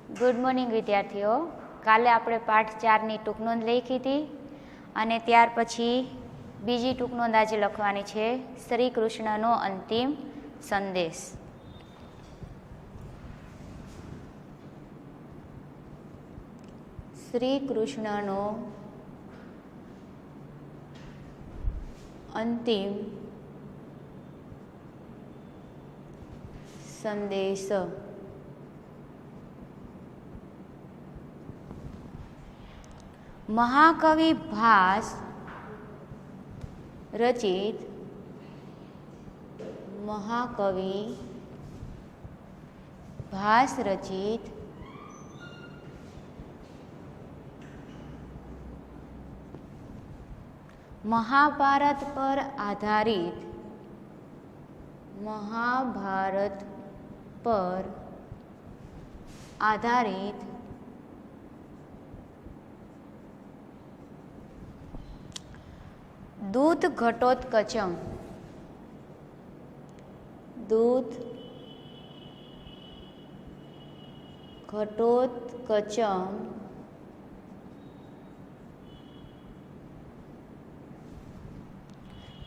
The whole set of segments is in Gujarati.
ગુડ મોર્નિંગ વિદ્યાર્થીઓ. કાલે આપણે પાઠ 4ની ટૂંક નોંધ લખી હતી અને ત્યાર પછી બીજી ટૂંક નોંધ આજે લખવાની છે, શ્રી કૃષ્ણનો અંતિમ સંદેશ. શ્રી કૃષ્ણનો અંતિમ સંદેશ. મહાકવિ ભાસ રચિત મહાભારત પર આધારિત દૂત ઘટોત્કચમ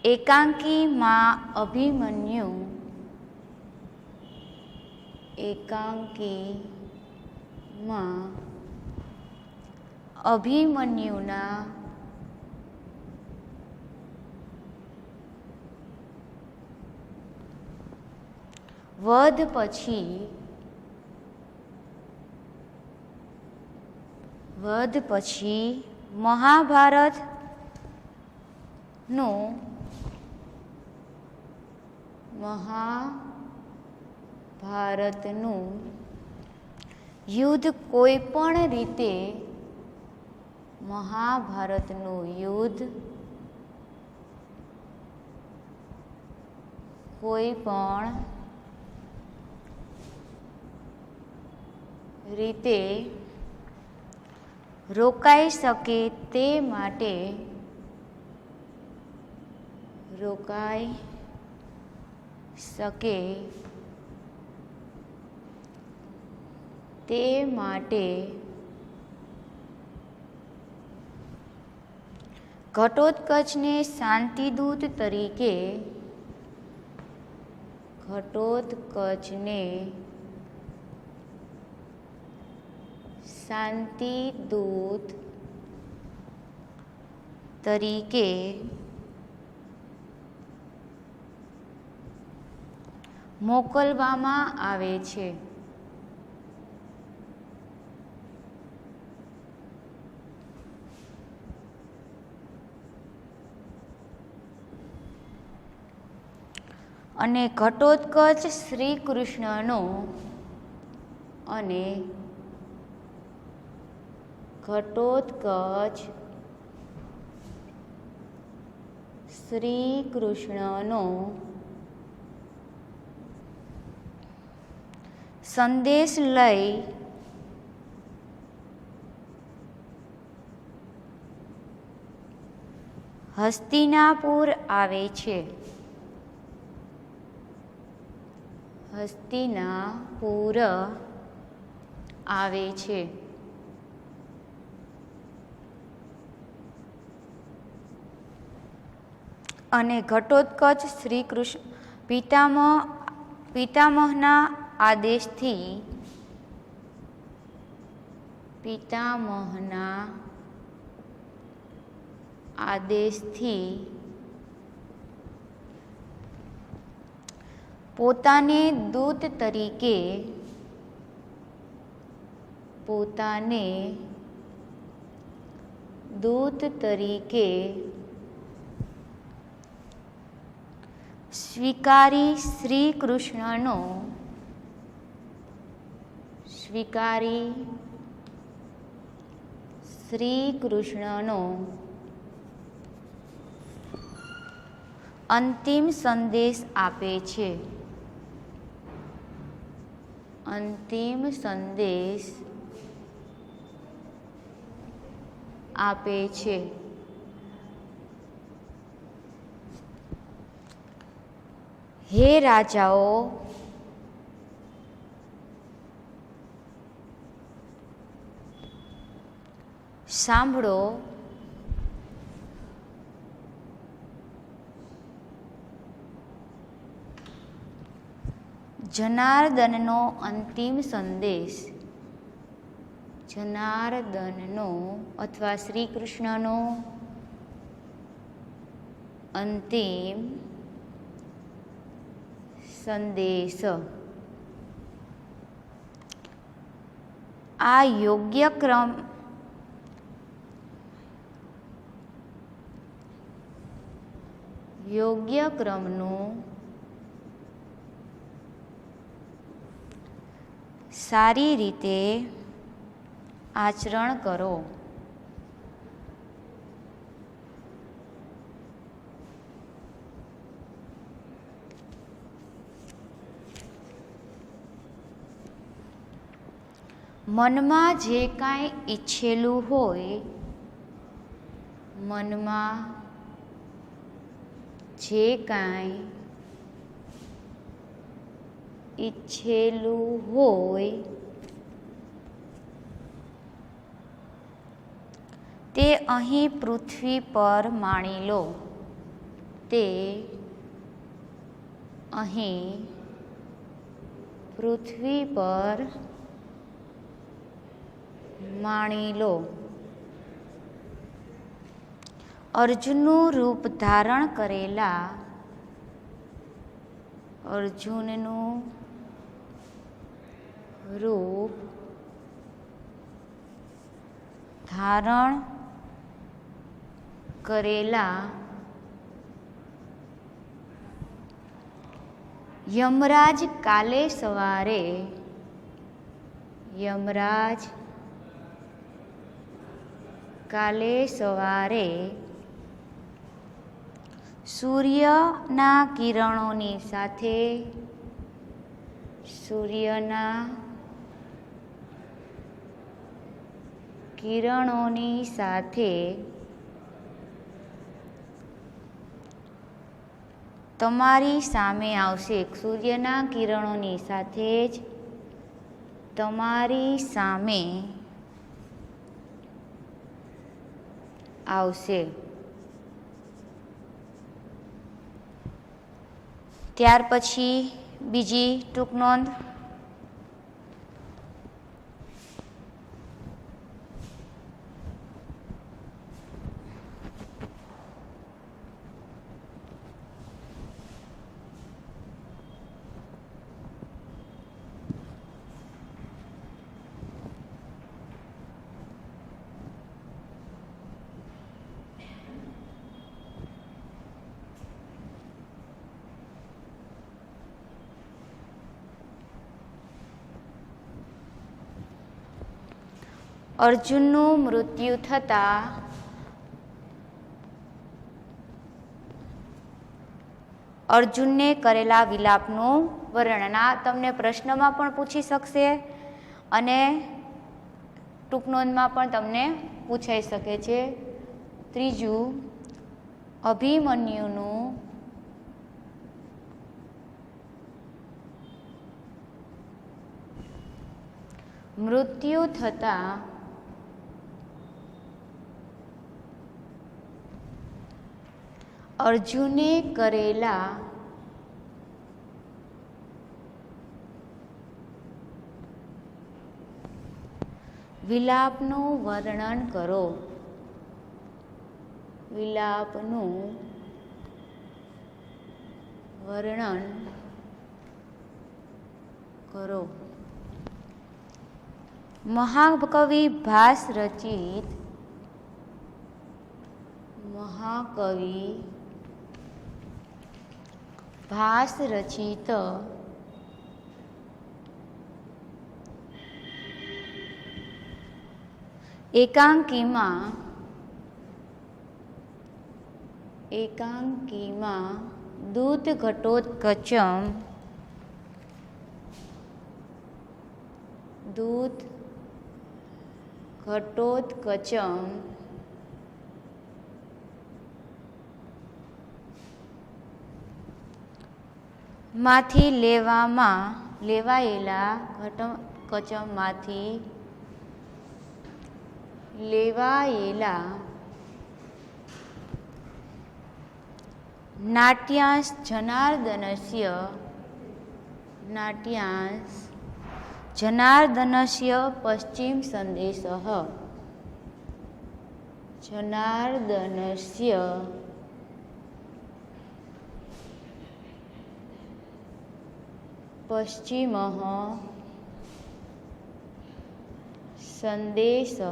એકાંકી માં અભિમન્યુના વધ પછી મહાભારતનું યુદ્ધ કોઈ પણ રીતે રોકાઈ શકે તે માટે ઘટોત્કચને શાંતિદૂત તરીકે મોકલવામાં આવે છે. અને ઘટોત્કચ શ્રી કૃષ્ણનો સંદેશ લઈ હસ્તિનાપુર આવે છે. અને ઘટોત્કચ શ્રી કૃષ્ણ પિતામહના આદેશથી પોતાને દૂત તરીકે સ્વીકારી શ્રી કૃષ્ણનો અંતિમ સંદેશ આપે છે. હે રાજાઓ, સાંભળો જનાર્દનનો અંતિમ સંદેશ. જનાર્દનનો અથવા શ્રી કૃષ્ણનો અંતિમ સંદેશ. આ યોગ્ય ક્રમનું સારી રીતે આચરણ કરો. મનમાં જે કાંઈ ઈચ્છેલું હોય, મનમાં જે કાંઈ ઈચ્છેલું હોય તે અહીં પૃથ્વી પર માણી લો. તે અહીં પૃથ્વી પર માણી લો. અર્જુનનું રૂપ ધારણ કરેલા અર્જુનનું રૂપ ધારણ કરેલા યમરાજ કાલે સવારે સૂર્યના કિરણોની સાથે તમારી સામે આવશે. સૂર્યના કિરણોની સાથે જ તમારી સામે આવશે. ત્યાર પછી બીજી ટૂંક નોંધ. અર્જુનનું મૃત્યુ થતાં અર્જુનને કરેલા વિલાપનું વર્ણન. આ તમને પ્રશ્નમાં પણ પૂછી શકશે અને ટૂંક નોંધમાં પણ તમને પૂછાઈ શકે છે. ત્રીજું, અભિમન્યુનું મૃત્યુ થતાં અર્જુને કરેલા વિલાપનું વર્ણન કરો. વિલાપનું વર્ણન કરો. મહાકવિ ભાસ રચિત એકાંકીમાં દૂત ઘટોત્કચમ માંથી લેવાયેલા ઘટોત્કચમમાંથી લેવાયેલા નાટ્યાંશ જનાર્દનસ્ય પશ્ચિમ સંદેશઃ જનાર્દનસ્ય પશ્ચિમઃ સંદેશઃ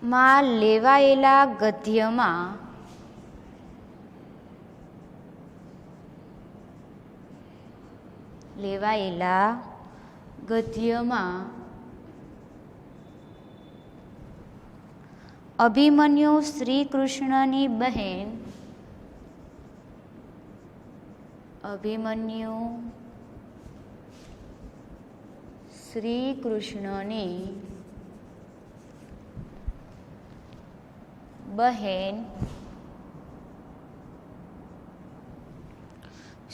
માં લેવાયેલા ગદ્યમાં અભિમન્યુ શ્રી કૃષ્ણની બહેન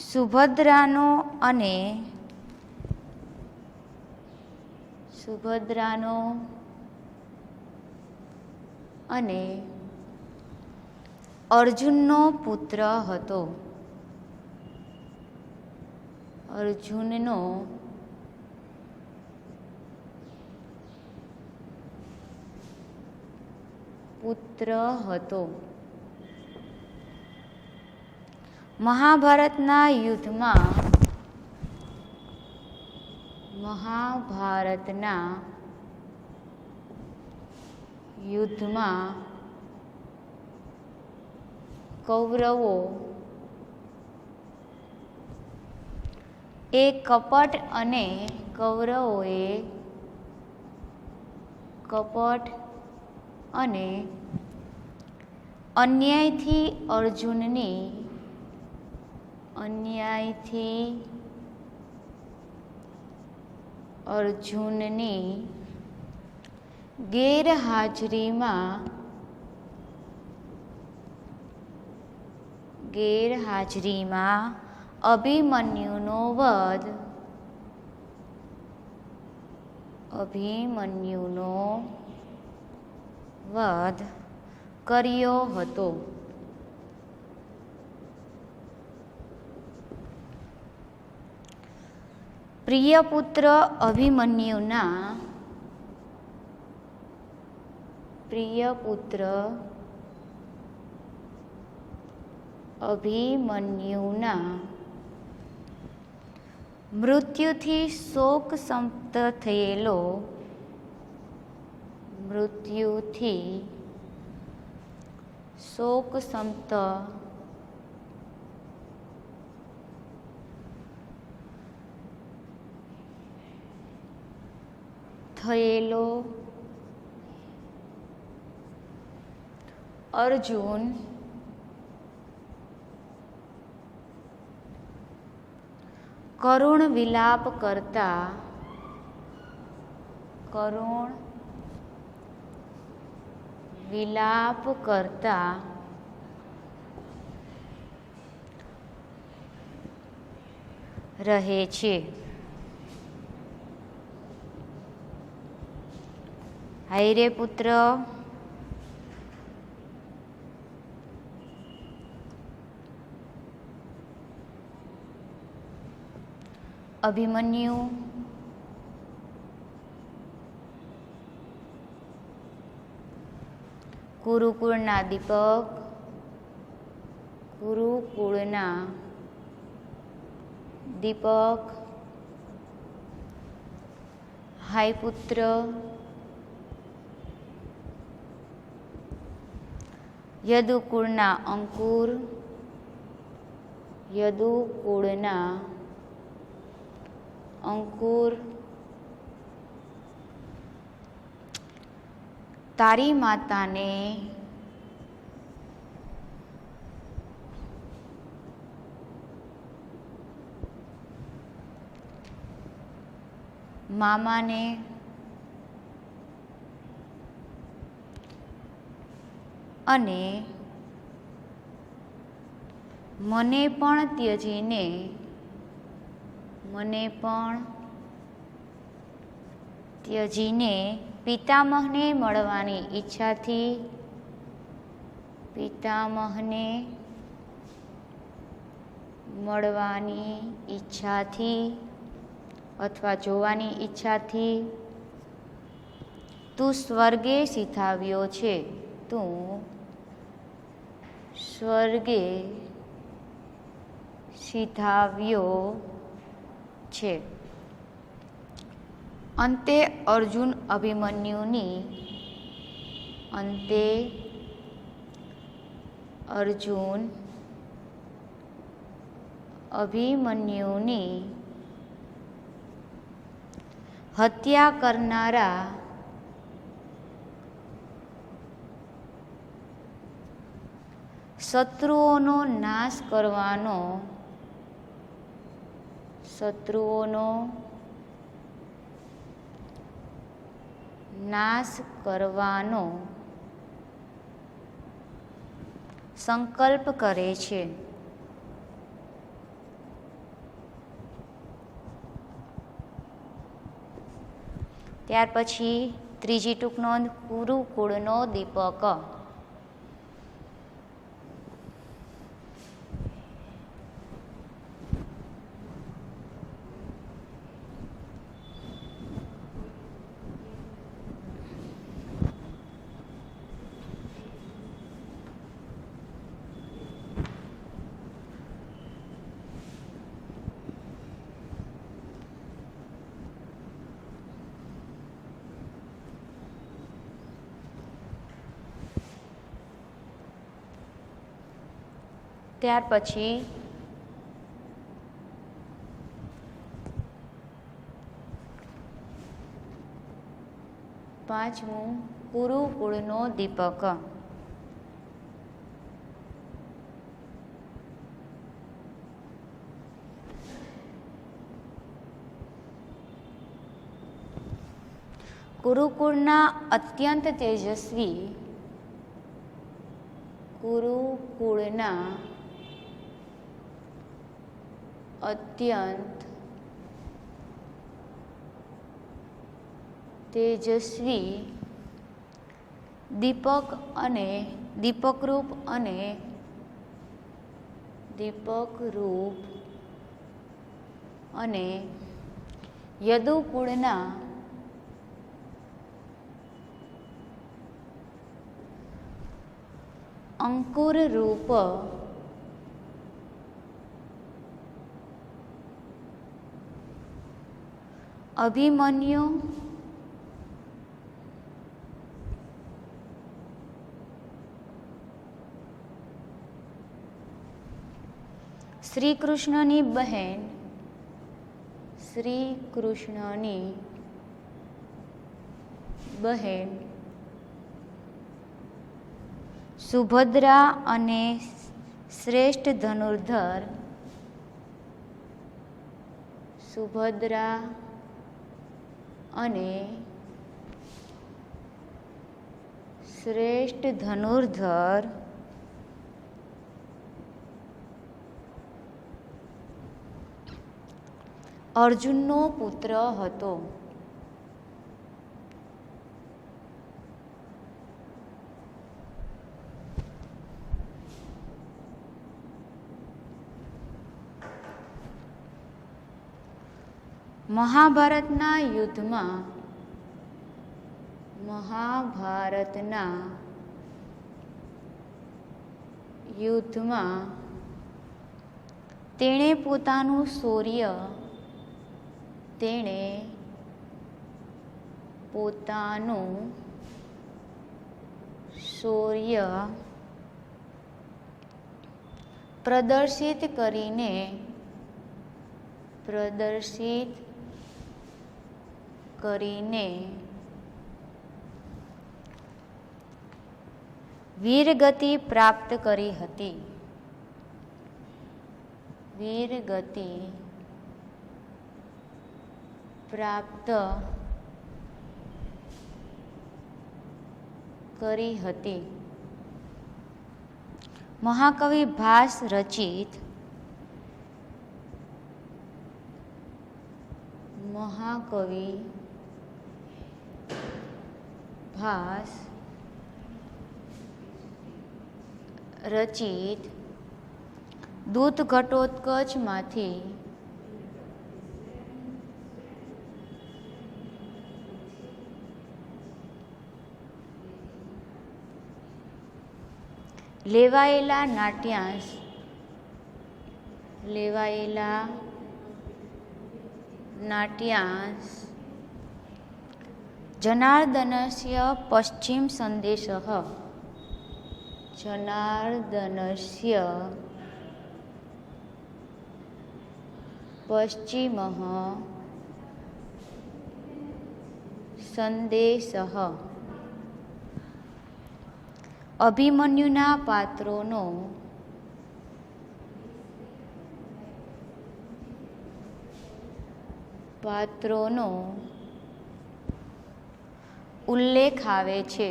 સુભદ્રાનો અને અર્જુનનો પુત્ર હતો. મહાભારતના યુદ્ધમાં કૌરવો એ કપટ અને અન્યાયથી અર્જુનની ગેરહાજરીમાં અભિમન્યુનો વધ કર્યો હતો. પ્રિય પુત્ર અભિમન્યુના મૃત્યુથી શોક સંતપ્ત થયેલો અર્જુન કરુણ વિલાપ કરતા રહે છે. હાય રે પુત્ર, અભિમન્યુ કુરુકુળના દીપક, હાય પુત્ર, યદુકુળના અંકુર, તારી માતાને મામાને અને મને પણ ત્યજીને મને પણ ત્યજીને પિતામહને મળવાની ઈચ્છાથી અથવા જોવાની ઈચ્છાથી તું સ્વર્ગે સિધાવ્યો છે. અંતે અર્જુન અભિમન્યુની હત્યા કરનારા શત્રુઓનો નાશ કરવાનો સંકલ્પ કરે છે. ત્યાર પછી ત્રીજી ટૂંકનોંધ કુરુકુળનો દીપક. ત્યાર પછી પાંચમું કુરુકુળનો દીપક. કુરુકુળના અત્યંત તેજસ્વી દીપકરૂપ અને યદુકુળના અંકુરરૂપ અભિમન્યુ શ્રી કૃષ્ણની બહેન સુભદ્રા અને શ્રેષ્ઠ ધનુર્ધર અર્જુનનો પુત્ર હતો. મહાભારતના યુદ્ધમાં તેણે પોતાનું શૌર્ય પ્રદર્શિત કરીને વીરગતિ પ્રાપ્ત કરી હતી. મહાકવિ ભાસ રચિત મહાકવિ ભાસ રચિત દૂત ઘટોત્કચમાંથી લેવાયેલા નાટ્યાંશ જનાર્દનસ્ય પશ્ચિમ સંદેશઃ જનાર્દનસ્ય પશ્ચિમઃ સંદેશઃ અભિમન્યુના પાત્રોનો ઉલ્લેખ આવે છે.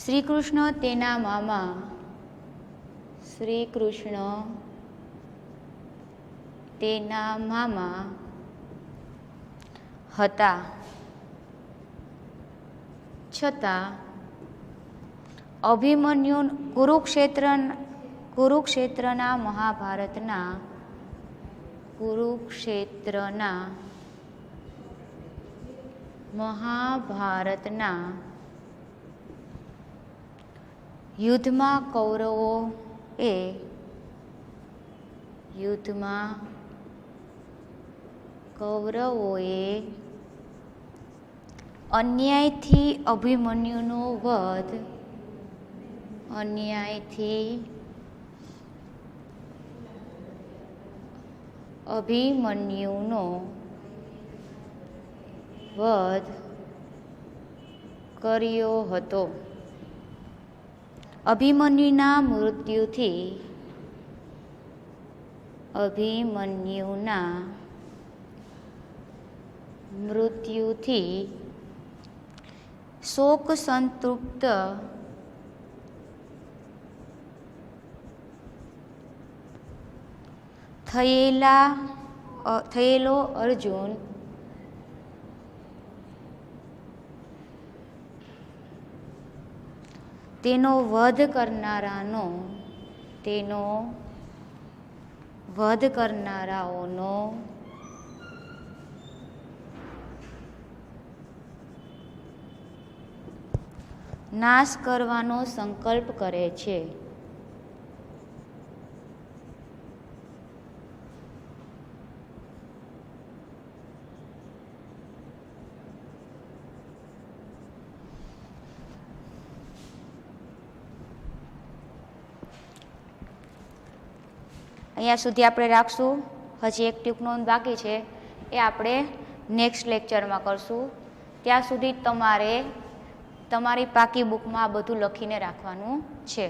શ્રી કૃષ્ણ તેના મામા હતા, છતાં અભિમન્યુ કુરુક્ષેત્રના મહાભારતના યુદ્ધમાં કૌરવોએ અન્યાયથી અભિમન્યુનો વધ કર્યો હતો. અભિમન્યુના મૃત્યુથી શોક સંતૃપ્ત થયેલો અર્જુન તેનો વધ કરનારાઓનો નાશ કરવાનો સંકલ્પ કરે છે. અહીંયા સુધી આપણે રાખશું. હજી એક ટ્યુક નોંધ બાકી છે, એ આપણે નેક્સ્ટ લેક્ચરમાં કરશું. ત્યાં સુધી તમારે તમારી પાકી બુકમાં આ બધું લખીને રાખવાનું છે.